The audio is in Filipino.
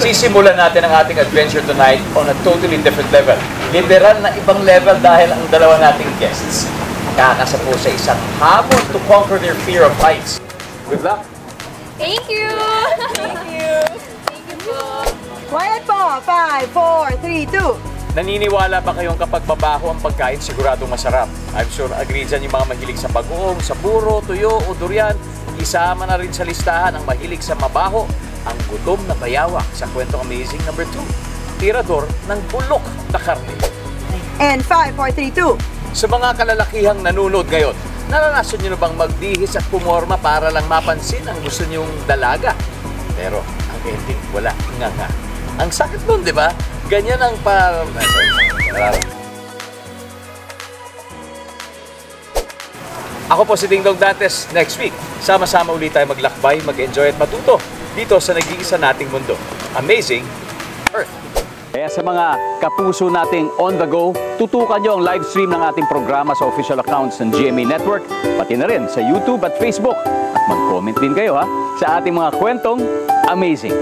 Sisimulan natin ang ating adventure tonight on a totally different level. Literal na ibang level dahil ang dalawa nating guests kakasapo sa isang hamon to conquer their fear of heights. Good luck! Thank you! Thank you! Thank you po! Quiet po! 5, 4, 3, 2. Naniniwala ba kayong kapag mabaho ang pagkain siguradong masarap? I'm sure agree dyan yung mga mahilig sa bagoong, sa puro, tuyo o durian. Isama na rin sa listahan ang mahilig sa mabaho, ang gutom na bayawak sa kwentong amazing number 2. Tirador ng bulok na karne. And 5, 4, 3, 2. Sa mga kalalakihang nanonood ngayon, naranasan nyo na bang magbihis at pumorma para lang mapansin ang gusto nyong dalaga? Pero ang ending, wala. Nga. Ang sakit nun, di ba? Ganyan ang Ako po si Dingdong Dantes. Next week, sama-sama ulit tayo maglakbay, mag-enjoy at matuto dito sa nag-iisa nating mundo. Amazing Earth! Kaya sa mga kapuso nating on the go, tutukan nyo ang live stream ng ating programa sa official accounts ng GMA Network, pati na rin sa YouTube at Facebook. At mag-comment din kayo sa ating mga kwentong amazing.